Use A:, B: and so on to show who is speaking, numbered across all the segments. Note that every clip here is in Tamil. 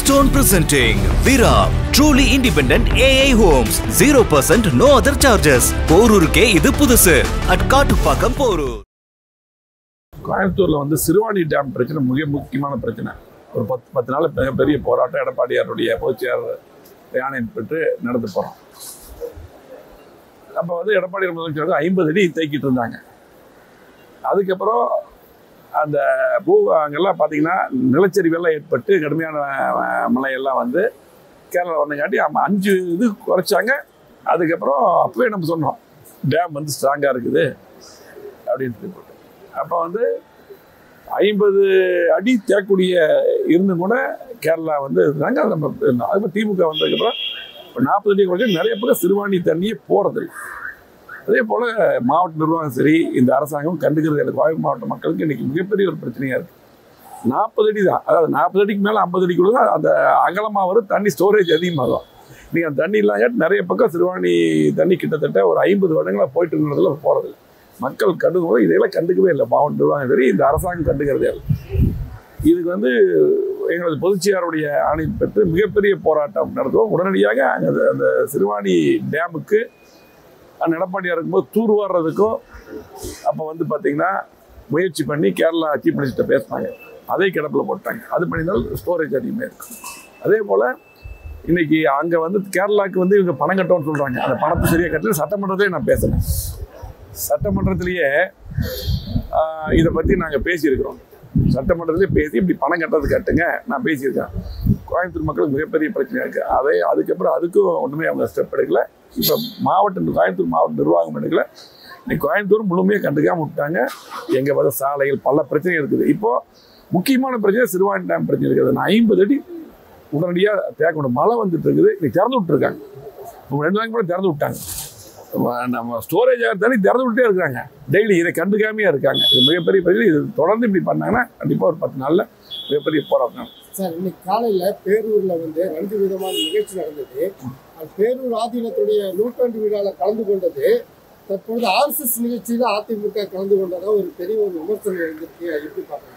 A: Milestone presenting Vira, truly independent AI homes, 0% no other charges. போரூருக்கே இது புதுசு at காட்டுப்பாக்கம் போரூர்.
B: கோயம்புத்தூர்ல வந்து சிறுவாணி டேம் பிரச்சனை மிக முக்கியமான பிரச்சனை. ஒரு 10 நாள் பெரிய போராட்டம் எடப்பாடியாருடைய பொதுச்செயலாளர் ஆணையம் பெற்று நடந்து போறோம். அப்ப வந்து எடப்பாடி முதலமைச்சர் 50 அடி தேக்கிட்டு இருந்தாங்க. அதுக்கப்புறம் அந்த அங்கெல்லாம் பார்த்தீங்கன்னா நிலச்சரிவெல்லாம் ஏற்பட்டு கடுமையான மழையெல்லாம் வந்து கேரளா வந்தங்காட்டி 5 இது குறைச்சாங்க. அதுக்கப்புறம் அப்பவே நம்ம சொன்னோம் டேம் வந்து ஸ்ட்ராங்காக இருக்குது அப்படின்னு போட்டு. அப்போ வந்து 50 அடி தேக்கக்கூடிய இருந்தும் கூட கேரளா வந்து இருந்தாங்க. நம்ம அதுக்கப்புறம் திமுக வந்ததுக்கப்புறம் 40 அடி குறைச்சி நிறைய பக்கம் சிறுவாணி தண்ணியே போகிறதில்லை. அதே போல் மாவட்ட நிர்வாகம் சரி இந்த அரசாங்கம் கண்டுக்கிறது இல்லை. கோவை மாவட்ட மக்களுக்கு இன்றைக்கி மிகப்பெரிய ஒரு பிரச்சனையாக இருக்குது. 40 அடி தான், அதாவது 40 அடிக்கு மேலே 50 அடிக்குள்ள தான் அந்த அகலமாக வரும். தண்ணி ஸ்டோரேஜ் அதிகமாகும். நீங்கள் அந்த தண்ணி இல்லாமல் நிறைய பக்கம் சிறுவாணி தண்ணி கிட்டத்தட்ட ஒரு 50 வருடங்களாக போயிட்டு இருக்கிறதுல போகிறதில்ல. மக்கள் கண்டுக்கும் இதையெல்லாம் கண்டுக்கவே இல்லை. மாவட்ட நிர்வாகம் சரி இந்த அரசாங்கம் கண்டுக்கிறதே இல்லை. இதுக்கு வந்து எங்களது பொதுச்செயலாளருடைய ஆணையம் பெற்று மிகப்பெரிய போராட்டம் நடத்துவோம். உடனடியாக அந்த சிறுவாணி டேமுக்கு எடப்பாடியாக இருக்கும்போது தூர்வாடுறதுக்கும் அப்போ வந்து பார்த்தீங்கன்னா முயற்சி பண்ணி கேரளா சீஃப் மினிஸ்டர் பேசினாங்க. அதே கிடப்பில் போட்டாங்க. அது பண்ணினால் ஸ்டோரேஜ் அதிகமாக இருக்கும். அதே போல் இன்றைக்கி அங்கே வந்து கேரளாவுக்கு வந்து இவங்க பணம் கட்டோன்னு சொல்கிறாங்க. அந்த பணத்தை சரியாக கட்டல. சட்டமன்றத்திலே நான் பேசுகிறேன். சட்டமன்றத்திலேயே இதை பற்றி நாங்கள் பேசியிருக்கிறோம். சட்டமன்றத்திலே பேசி இப்படி பணம் கட்டுறது கட்டுங்க நான் பேசியிருக்கேன். கோயம்புத்தூர் மக்களுக்கு மிகப்பெரிய பிரச்சனையாக இருக்குது. அதுக்கப்புறம் அதுக்கும் ஒன்றுமே அவங்க ஸ்டெப் எடுக்கலை. இப்போ கோயம்புத்தூர் மாவட்ட நிர்வாகம் எடுக்கல. இன்னைக்கு கோயம்புத்தூர் முழுமையாக கண்டுக்காமல் விட்டாங்க. எங்கே பார்த்த சாலைகள் பல பிரச்சனைகள் இருக்குது. இப்போது முக்கியமான பிரச்சனை சிறுவாணி டேம் பிரச்சனை இருக்குது. நான் 50 அடி உடனடியாக தேக்கணும். மழை வந்துட்டு இருக்குது. இன்னைக்கு திறந்து விட்டுருக்காங்க. 2 நாளைக்கு கூட திறந்து விட்டாங்க. நம்ம ஸ்டோரேஜ் தண்ணி திறந்து விட்டே இருக்கிறாங்க. டெய்லி இதை கண்டுக்காமையாக இருக்காங்க. இது மிகப்பெரிய பிரச்சனை. இது தொடர்ந்து இப்படி பண்ணாங்கன்னா கண்டிப்பாக ஒரு 10 நாளில் மிகப்பெரிய போராட்டம்.
C: சார், இன்னைக்கு காலையில் பேரூரில் வந்து 2 விதமான நிகழ்ச்சி நடந்தது. பேரூர் ஆதீனத்துடைய 100ஆண்டு விழாவில் கலந்து கொண்டது. தற்பொழுது RSS நிகழ்ச்சியில் அதிமுக கலந்து கொண்டதாக ஒரு பெரிய ஒரு விமர்சனம் இருந்திருக்கு. எப்படி பார்க்குறீங்க?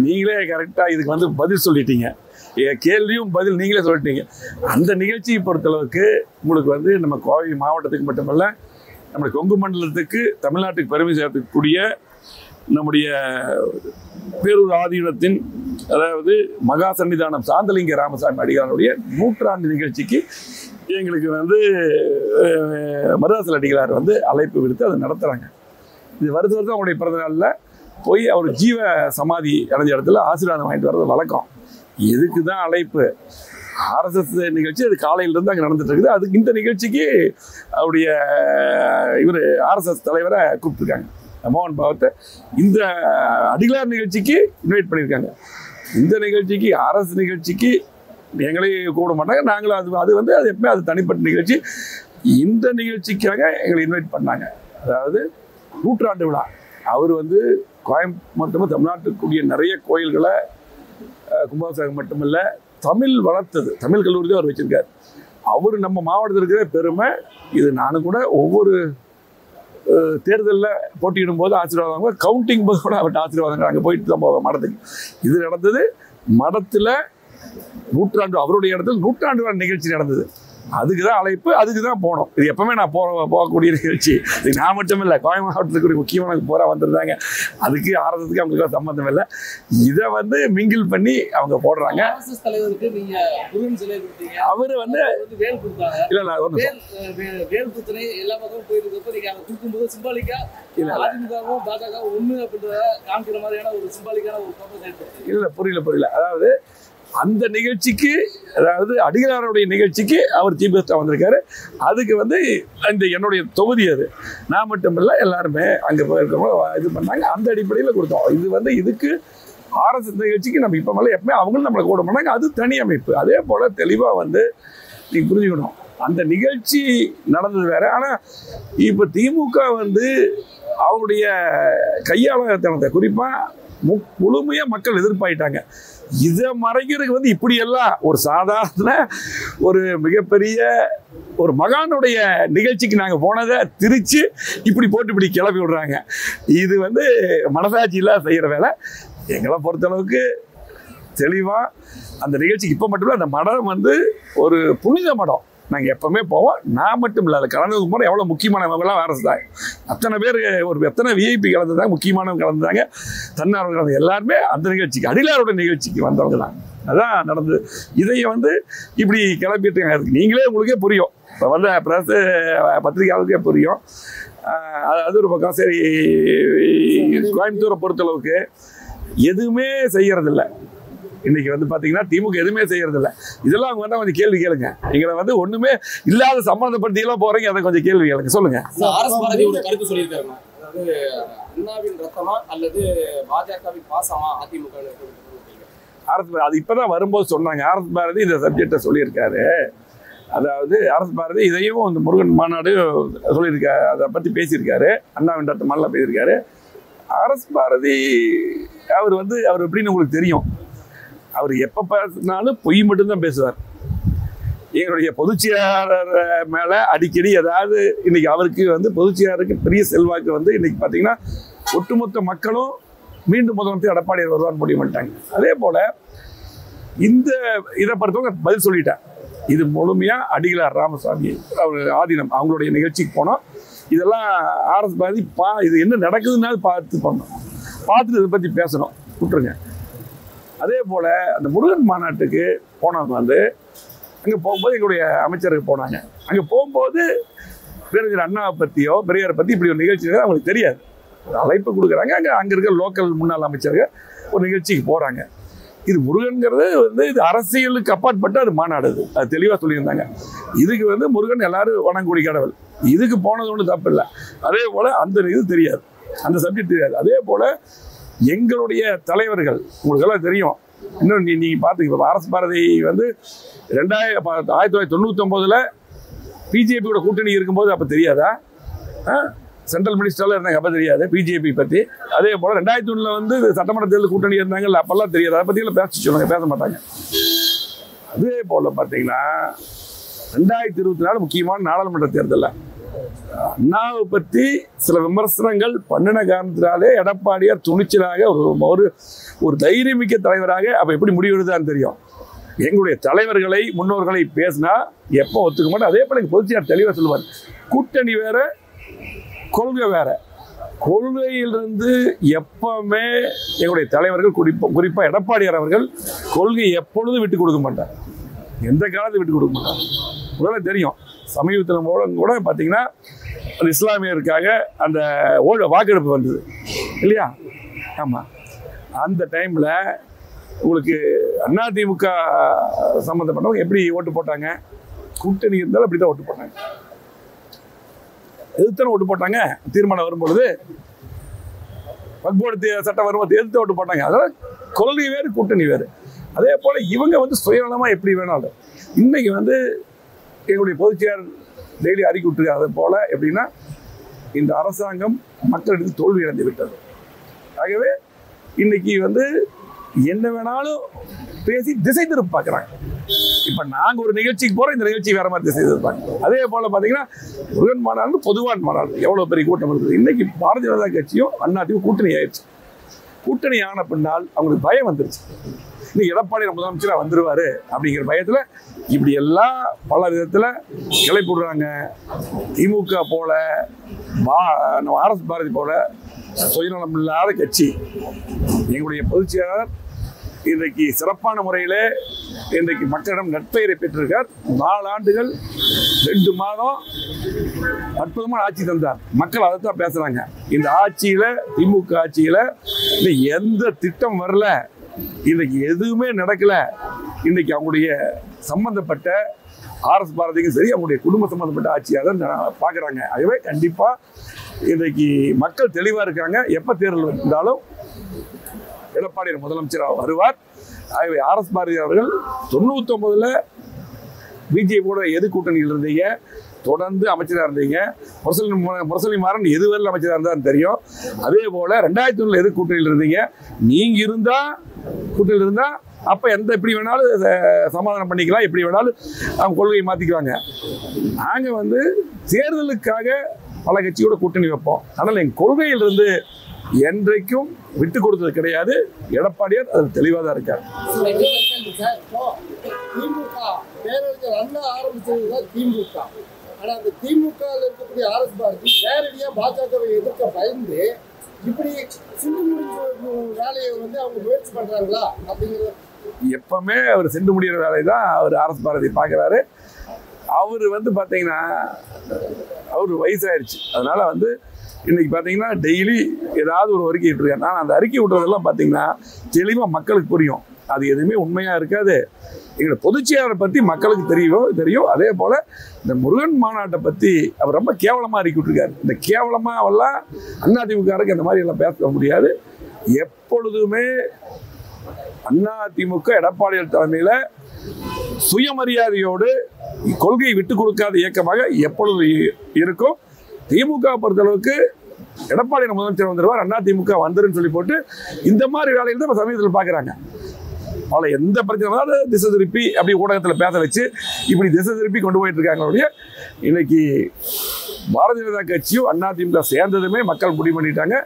B: நீங்களே கரெக்டாக இதுக்கு வந்து பதில் சொல்லிட்டீங்க. கேள்வியும் பதில் நீங்களே சொல்லிட்டீங்க. அந்த நிகழ்ச்சியை பொறுத்தளவுக்கு உங்களுக்கு வந்து நம்ம கோவை மாவட்டத்துக்கு மட்டுமல்ல நம்முடைய கொங்கு மண்டலத்துக்கு தமிழ்நாட்டுக்கு பெருமை சேர்க்கக்கூடிய நம்முடைய பேரூர் ஆதீனத்தின் அதாவது மகா சன்னிதானம் சாந்தலிங்க ராமசாமி அடிகளாருடைய 100ஆண்டு நிகழ்ச்சிக்கு எங்களுக்கு வந்து மருதாசல் அடிகளார் வந்து அழைப்பு விடுத்து அதை நடத்துகிறாங்க. இது வருஷம் அவங்களுடைய பிறந்த நாளில் போய் அவர் ஜீவ சமாதி அடைஞ்ச இடத்துல ஆசீர்வாதம் வாங்கிட்டு வர்றது வழக்கம். இதுக்கு தான் அழைப்பு. RSS நிகழ்ச்சி அது காலையிலேருந்து அங்கே நடந்துட்டு இருக்குது. அதுக்கு இந்த நிகழ்ச்சிக்கு அவருடைய இவர் RSS தலைவரை கூப்பிட்டுருக்காங்க மோகன் பாவத்தை. இந்த அடிகளார் நிகழ்ச்சிக்கு இன்வைட் பண்ணியிருக்காங்க. இந்த நிகழ்ச்சிக்கு RSS நிகழ்ச்சிக்கு எங்களையும் கூப்பிட மாட்டாங்க. நாங்களும் அது வந்து அது எப்பவுமே அது தனிப்பட்ட நிகழ்ச்சி. இந்த நிகழ்ச்சிக்காக எங்களை இன்வைட் பண்ணாங்க. அதாவது 100ஆண்டு விழா. அவர் வந்து கோயம்புத்தூர் தமிழ்நாட்டுக்குரிய நிறைய கோயில்களை கும்பாபிஷேகம் மட்டுமல்ல தமிழ் வளர்த்தது. தமிழ் கல்லூரி தான் அவர் வச்சிருக்காரு. அவர் நம்ம மாவட்டத்தில் இருக்கிற பெருமை. இது நானும் கூட ஒவ்வொரு தேர்தலில் போட்டியிடும் போது ஆசீர்வாதம் கவுண்டிங் போது கூட அவர்கிட்ட ஆசீர்வாதங்கள் அங்கே போயிட்டு தான் போவேன் மடத்துக்கு. இது நடந்தது மடத்தில் 100ஆண்டு அவருடைய இடத்துல 100ஆண்டு நிகழ்ச்சி நடந்தது. அதுக்கு தான் அழைப்பு. அதுக்கு தான் போனோம். இது எப்பவுமே நான் போகக்கூடிய நிகழ்ச்சி. இது நான் மட்டும் இல்லை, கோவை மாவட்டத்துக்கு முக்கியமான போரா வந்துருந்தாங்க. அதுக்கு RSSக்கு அவங்களுக்கு சம்மந்தம் இல்லை. இதை வந்து மிங்கிள் பண்ணி அவங்க போடுறாங்க. அவரு வந்து இல்லை இல்லை இல்லை புரியல. அதாவது அந்த நிகழ்ச்சிக்கு அதாவது அடிகளாருடைய நிகழ்ச்சிக்கு அவர் சீஃப் கெஸ்டாக வந்திருக்காரு. அதுக்கு வந்து இந்த என்னுடைய தொகுதி அது. நான் மட்டும் இல்லை எல்லாருமே அங்கே போயிருக்கவங்க இது பண்ணாங்க. அந்த அடிப்படையில் கொடுத்தோம். இது வந்து இதுக்கு RSS நிகழ்ச்சிக்கு நம்ம இப்போ மேலே எப்பவுமே அவங்களும் நம்மளை கூட பண்ணாங்க. அது தனி அமைப்பு. அதே போல் தெளிவாக வந்து நீங்கள் புரிஞ்சுக்கணும். அந்த நிகழ்ச்சி நடந்தது வேற. ஆனால் இப்போ திமுக வந்து அவருடைய கையாளத்தனத்தை குறிப்பாக முழுமையாக மக்கள் எதிர்ப்பாயிட்டாங்க. இதை மறைக்கிறதுக்கு வந்து இப்படியெல்லாம் ஒரு சாதாரண ஒரு மிகப்பெரிய ஒரு மகானுடைய நிகழ்ச்சிக்கு நாங்கள் போனதை திரிச்சு இப்படி போட்டு இப்படி கிளப்பி விடுறாங்க. இது வந்து மனசாட்சியில் செய்கிற வேலை. எங்களை பொறுத்தளவுக்கு தெளிவாக அந்த நிகழ்ச்சிக்கு இப்போ மட்டும் இல்லை, அந்த மடம் வந்து ஒரு புனித மடம். நாங்கள் எப்பவுமே போவோம். நான் மட்டும் இல்லை, அதை கலந்ததுக்கு போனால் எவ்வளோ முக்கியமானவங்களாம் வாரசுதாங்க. அத்தனை பேர், எத்தனை விஐபி கலந்துதாங்க, முக்கியமானவங்க கலந்துதாங்க, தன்னார்வ கலந்து எல்லாருமே அந்த நிகழ்ச்சிக்கு, அடிகளாரோட நிகழ்ச்சிக்கு வந்தவங்க தான். அதான் நடந்தது. இதை வந்து இப்படி கிளப்பிட்டு நீங்களே உங்களுக்கே புரியும், இப்போ வந்த பிரஸ் பத்திரிகையாளருக்கே புரியும். அது ஒரு பக்கம். சரி, கோயம்புத்தூரை பொறுத்தளவுக்கு எதுவுமே செய்யறதில்ல. இன்னைக்கு வந்து பாத்தீங்கன்னா திமுக எதுவுமே செய்யறதில்ல. இதெல்லாம் அவங்க வந்து கொஞ்சம் கேள்வி கேளுங்க. நீங்க வந்து ஒண்ணுமே இல்லாத சம்பந்தப்படுத்தி எல்லாம் போறீங்க, அதை கொஞ்சம் கேள்வி கேளுங்க. சொல்லுங்க.
D: ஆர்எஸ் பாரதி ஒரு கருத்து சொல்லியிருக்காரு, அதாவது அண்ணாவின் ரத்தமா அல்லது பாஜகவின் பாசமா அதிமுக?
B: அது இப்பதான் வரும்போது சொன்னாங்க. ஆர்எஸ் பாரதி இந்த சப்ஜெக்டை சொல்லியிருக்காரு. அதாவது ஆர்எஸ் பாரதி இதையும் இந்த முருகன் மாநாடு சொல்லியிருக்காரு, அதை பத்தி பேசியிருக்காரு, அண்ணாவின் ரத்தமாலாம் பேசியிருக்காரு. ஆர்எஸ் பாரதி அவர் எப்படின்னு உங்களுக்கு தெரியும். அவர் எப்போ பேசினாலும் பொய் மட்டும்தான் பேசுவார். எங்களுடைய பொதுச்செயலாளர் மேலே அடிக்கடி ஏதாவது, இன்னைக்கு அவருக்கு வந்து பொதுச்செயலாளருக்கு பெரிய செல்வாக்கு வந்து இன்னைக்கு பார்த்தீங்கன்னா ஒட்டுமொத்த மக்களும் மீண்டும் முதலமைச்சர் எடப்பாடியார் வருவான்னு முடிவு பண்ணிட்டாங்க. அதே போல் இந்த இதை பொறுத்தவங்க பதில் சொல்லிட்டேன். இது முழுமையாக அடிகளார் ராமசாமி அவர் ஆதீனம் அவங்களுடைய நிகழ்ச்சிக்கு போனோம். இதெல்லாம் ஆர்எஸ் பாரதி இது என்ன நடக்குதுன்னாலும் பார்த்துட்டு இதை பற்றி பேசணும், விட்டுருங்க. அதே போல் அந்த முருகன் மாநாட்டுக்கு போனவங்க வந்து அங்கே போகும்போது எங்களுடைய அமைச்சருக்கு போனாங்க. அங்கே போகும்போது பேரறிஞர் அண்ணாவை பற்றியோ பெரியாரை பற்றி இப்படி ஒரு நிகழ்ச்சி அவங்களுக்கு தெரியாது. அழைப்பு கொடுக்குறாங்க. அங்கே இருக்க லோக்கல் முன்னாள் அமைச்சர்கள் ஒரு நிகழ்ச்சிக்கு போகிறாங்க. இது முருகன்கிறது வந்து இது அரசியலுக்கு அப்பாற்பட்டு அது மாநாடு. அது தெளிவாக சொல்லியிருந்தாங்க. இதுக்கு வந்து முருகன் எல்லாரும் வணங்கக்கூடிய கடவுள். இதுக்கு போனது ஒன்றும் தப்பு இல்லை. அதே போல் அந்த இது தெரியாது, அந்த சப்ஜெக்ட் தெரியாது. அதே போல் எங்களுடைய தலைவர்கள் உங்களுக்கெல்லாம் தெரியும். இன்னும் நீங்கள் பார்த்துக்க, ஆர்எஸ் பாரதி வந்து 1999 பிஜேபியோட கூட்டணி இருக்கும்போது அப்போ தெரியாதா? சென்ட்ரல் மினிஸ்டரில் இருந்தாங்க, அப்போ தெரியாது பிஜேபி பற்றி. அதே போல் 2001 வந்து சட்டமன்ற தேர்தல் கூட்டணி இருந்தாங்கல்ல, அப்போல்லாம் தெரியாது. அதை பற்றியெல்லாம் பேச மாட்டாங்க. அதே போல் பார்த்தீங்கன்னா 2024 முக்கியமான நாடாளுமன்ற தேர்தலில் அண்ணாவை பற்றி சில விமர்சனங்கள் பண்ணின காரணத்தினாலே எடப்பாடியார் துணிச்சலாக ஒரு தைரியமிக்க தலைவராக அப்போ எப்படி முடிவெடுத்தான்னு தெரியும். எங்களுடைய தலைவர்களை முன்னோர்களை பேசினா எப்போ ஒத்துக்க மாட்டோம். அதே போல பொதுச்செயலாளர் தெளிவாக சொல்லுவார், கூட்டணி வேற கொள்கை வேற. கொள்கையிலிருந்து எப்பவுமே எங்களுடைய தலைவர்கள் குறிப்பாக எடப்பாடியார் அவர்கள் கொள்கை எப்பொழுதும் விட்டு கொடுக்க மாட்டார், எந்த காலத்தையும் விட்டு கொடுக்க மாட்டார். முதல்ல தெரியும், சமீபத்தில் கூட பார்த்தீங்கன்னா அந்த இஸ்லாமியருக்காக அந்த வாக்கெடுப்பு வந்தது இல்லையா? ஆமாம், அந்த டைமில் உங்களுக்கு அதிமுக சம்மந்தப்பட்டவங்க எப்படி ஓட்டு போட்டாங்க? கூட்டணி இருந்தாலும் அப்படி தான் ஓட்டு போட்டாங்க. எதிர்த்தான ஓட்டு போட்டாங்க. தீர்மானம் வரும்பொழுது வக்போர்டு சட்டம் வரும்போது எதிர்த்து ஓட்டு போட்டாங்க. அதனால் கொள்கை வேறு, கூட்டணி வேறு. அதே போல் இவங்க வந்து சுயநலமாக எப்படி வேணாலும் இன்னைக்கு வந்து எங்களுடைய பொதுச்செயலாளர் டெய்லி அறிக்கை விட்டுருக்காங்க. அதே போல் எப்படின்னா இந்த அரசாங்கம் மக்களிடத்து தோல்வி அடைந்து விட்டது. ஆகவே இன்னைக்கு வந்து என்ன வேணாலும் பேசி திசை திருப்ப பார்க்குறாங்க. இப்போ நாங்கள் ஒரு நிகழ்ச்சிக்கு போகிறோம், இந்த நிகழ்ச்சி வேற மாதிரி திசை திருப்பாங்க. அதே போல் பார்த்தீங்கன்னா முருகன் மாநாடு பொதுவான மாநாடு எவ்வளோ பெரிய கூட்டம் இருக்குது. இன்னைக்கு பாரதிய ஜனதா கட்சியும் அதிமுக கூட்டணி ஆயிடுச்சு. கூட்டணி ஆன பின்னால் அவங்களுக்கு பயம் வந்துருச்சு. இன்னைக்கு எடப்பாடி முதலமைச்சராக வந்துருவாரு அப்படிங்கிற பயத்தில் இப்படி எல்லாம் பல விதத்தில் கிளைப்புடுறாங்க. திமுக போல ஆர்எஸ் பாரதி போல சுயநலம் இல்லாத கட்சி எங்களுடைய பொதுச் செயலாளர் இன்றைக்கு சிறப்பான முறையில் இன்றைக்கு மக்களிடம் நட்பெயரை பெற்றிருக்கார். 4 ஆண்டுகள் 2 மாதம் அற்புதமான ஆட்சி தந்தார். மக்கள் அதை தான் பேசுறாங்க. இந்த ஆட்சியில், திமுக ஆட்சியில் எந்த திட்டம் வரல, இன்னைக்கு எதுவுமே நடக்கல. இன்னைக்கு அவங்களுடைய சம்பந்தப்பட்ட ஆர்எஸ் பாரதிக்கும் சரி, அவங்களுடைய குடும்ப சம்பந்தப்பட்ட ஆட்சியாக தான் பார்க்குறாங்க. ஆகவே கண்டிப்பாக இன்றைக்கு மக்கள் தெளிவாக இருக்காங்க. எப்போ தேர்தல் இருந்தாலும் எடப்பாடி முதலமைச்சராக வருவார். ஆகவே ஆர்எஸ் பாரதி அவர்கள் 99 பிஜேபியோட எது கூட்டணியில் இருந்தீங்க, தொடர்ந்து அமைச்சராக இருந்தீங்க. முரசொலி மாறன் எதுவரையில் அமைச்சராக இருந்தாலும் தெரியும். அதே போல் 2001 எது கூட்டணியில் இருந்தீங்க. நீங்கள் இருந்தால் கூட்டணியில் இருந்தால் அப்போ எப்படி வேணாலும் சமாதானம் பண்ணிக்கலாம், எப்படி வேணாலும் அவங்க கொள்கையை மாற்றிக்குவாங்க. நாங்கள் தேர்தலுக்காக பல கட்சியோட கூட்டணி வைப்போம். ஆனால் எங்கள் கொள்கையிலிருந்து என்றைக்கும் விட்டு கொடுத்தது கிடையாது. எடப்பாடியார் அதில் தெளிவாக தான் இருக்கார்.
C: திமுக பேரறிஞர் அண்ணா ஆரம்பிச்சதுதான் திமுக. ஆனா அந்த திமுகவில் இருக்கக்கூடிய ஆர்எஸ் பாரதி நேரடியாக பாஜகவை எதிர்க்க பயந்து இப்படி சிந்து முடிஞ்ச வேலையை வந்து அவங்க முயற்சி பண்றாங்களா அப்படிங்கிறது
B: எப்பவுமே அவர் சென்று முடிகிற வேலை தான் அவர் ஆர்எஸ் பாரதி பார்க்குறாரு. அவர் வந்து பார்த்தீங்கன்னா அவர் வயசாயிருச்சு. அதனால வந்து இன்னைக்கு பார்த்தீங்கன்னா டெய்லி ஏதாவது ஒரு அறிக்கை விட்டுருக்காரு. நான் அந்த அறிக்கை விட்டுறதெல்லாம் பார்த்தீங்கன்னா தெளிவாக மக்களுக்கு புரியும். அது எதுவுமே உண்மையாக இருக்காது. எங்களோட பொதுச்செயலாளரை பற்றி மக்களுக்கு தெரியும். அதே போல் இந்த முருகன் மாநாட்டை பற்றி அவர் ரொம்ப கேவலமாக அறிக்கை விட்டுருக்காரு. இந்த கேவலமாகலாம் அதிமுகவுக்கு அந்த மாதிரி எல்லாம் பேச முடியாது. எப்பொழுதுமே அதிமுக எடப்பாடியார் தலைமையில் சுயமரியாதையோடு கொள்கையை விட்டு கொடுக்காத இயக்கமாக எப்பொழுது இருக்கும். திமுக பொறுத்தளவுக்கு எடப்பாடி முதலமைச்சர் வந்துடுவார், அதிமுக வந்துருன்னு சொல்லி போட்டு இந்த மாதிரி வேலையில் தான் சமீபத்தில் பார்க்குறாங்க. அவளை எந்த பிரச்சனை திசை திருப்பி அப்படி ஊடகத்தில் பேச வச்சு இப்படி திசை திருப்பி கொண்டு போயிட்டு இருக்காங்க. இன்னைக்கு பாரதிய ஜனதா கட்சியும் அதிமுக சேர்ந்ததுமே மக்கள் முடிவு பண்ணிட்டாங்க.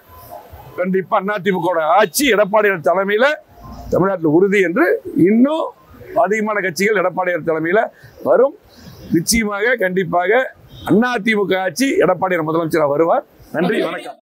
B: கண்டிப்பாக அதிமுக ஆட்சி எடப்பாடியார் தலைமையில் தமிழ்நாட்டில் உறுதி என்று இன்னும் அதிகமான கட்சிகள் எடப்பாடியார் தலைமையில் வரும். நிச்சயமாக கண்டிப்பாக அதிமுக ஆட்சி எடப்பாடியார் முதலமைச்சராக வருவார். நன்றி, வணக்கம்.